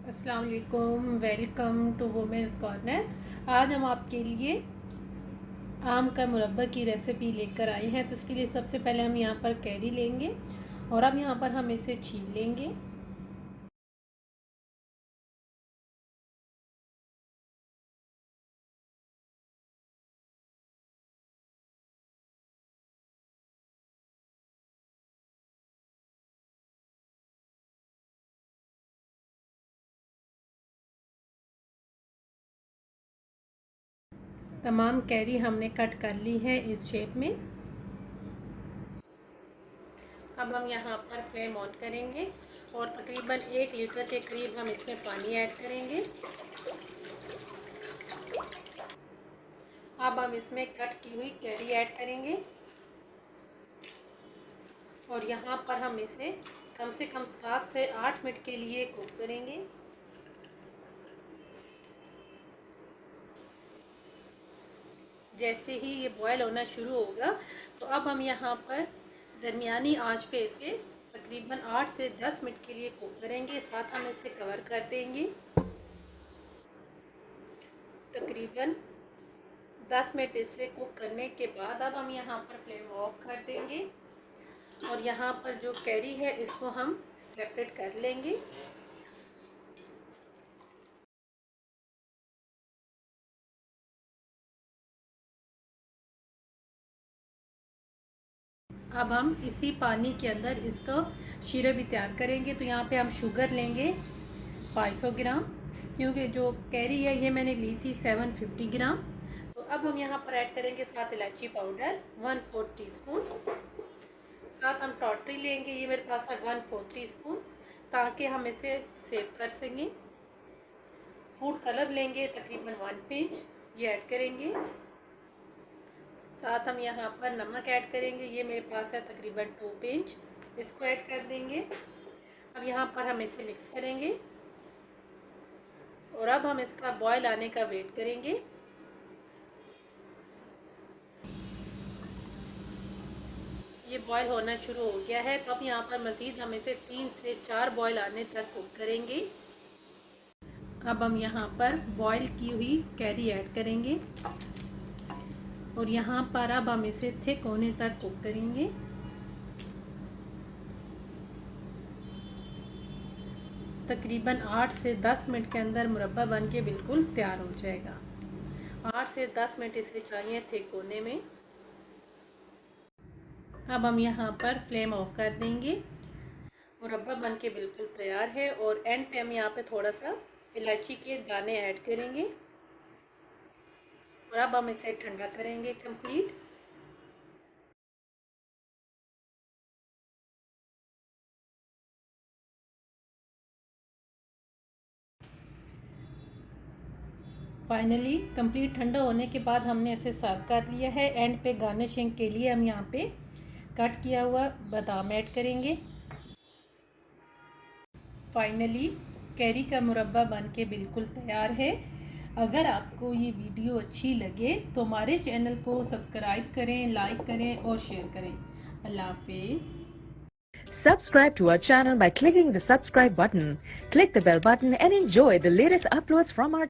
अस्सलाम वालेकुम, welcome to women's corner. आज हम आपके लिए आम का मुरब्बा की रेसिपी लेकर आए हैं। तो इसके लिए सबसे पहले हम यहाँ पर कैरी लेंगे और अब यहाँ पर हम इसे छील लेंगे। तमाम कैरी हमने कट कर ली है इस शेप में। अब हम यहाँ पर फ्लेम ऑन करेंगे और तकरीबन 1 लीटर के करीब हम इसमें पानी ऐड करेंगे। अब हम इसमें कट की हुई कैरी ऐड करेंगे और यहाँ पर हम इसे कम से कम 7 से 8 मिनट के लिए कुक करेंगे। जैसे ही ये बॉयल होना शुरू होगा तो अब हम यहाँ पर दरमियानी आंच पे इसे तकरीबन 8 से 10 मिनट के लिए कुक करेंगे। साथ हम इसे कवर कर देंगे। तकरीबन 10 मिनट इसे कुक करने के बाद अब हम यहाँ पर फ्लेम ऑफ कर देंगे और यहाँ पर जो कैरी है इसको हम सेपरेट कर लेंगे। अब हम इसी पानी के अंदर इसका शीरा भी तैयार करेंगे। तो यहाँ पे हम शुगर लेंगे 500 ग्राम, क्योंकि जो कैरी है ये मैंने ली थी 750 ग्राम। तो अब हम यहाँ पर ऐड करेंगे साथ इलायची पाउडर 1/4 टीस्पून। साथ हम टॉटरी लेंगे, ये मेरे पास है 1/4 टीस्पून, ताकि हम इसे सेव कर सकें। फूड कलर लेंगे तकरीबन 1 पिंच, ये ऐड करेंगे। साथ हम यहाँ पर नमक ऐड करेंगे, ये मेरे पास है तकरीबन 2 पिंच, इसको ऐड कर देंगे। अब यहाँ पर हम इसे मिक्स करेंगे और अब हम इसका बॉयल आने का वेट करेंगे। ये बॉयल होना शुरू हो गया है, तो अब यहाँ पर मज़ीद हम इसे 3 से 4 बॉयल आने तक कुक करेंगे। अब हम यहाँ पर बॉयल की हुई कैरी ऐड करेंगे और यहाँ पर अब हम इसे थिक होने तक कुक करेंगे। तकरीबन 8 से 10 मिनट के अंदर मुरब्बा बन के बिल्कुल तैयार हो जाएगा। 8 से 10 मिनट इसे चाहिए थिक होने में। अब हम यहाँ पर फ्लेम ऑफ कर देंगे। मुरब्बा बन के बिल्कुल तैयार है और एंड पे हम यहाँ पे थोड़ा सा इलायची के दाने ऐड करेंगे और अब हम इसे ठंडा करेंगे कंप्लीट। फाइनली कंप्लीट ठंडा होने के बाद हमने इसे सर्व कर लिया है। एंड पे गार्निशिंग के लिए हम यहाँ पे कट किया हुआ बादाम ऐड करेंगे। फाइनली कैरी का मुरब्बा बन के बिल्कुल तैयार है। अगर आपको ये वीडियो अच्छी लगे तो हमारे चैनल को सब्सक्राइब करें, लाइक करें और शेयर करें। अल्लाह हाफिज़। Subscribe to our channel by clicking the subscribe button. Click the bell button and enjoy the latest uploads from our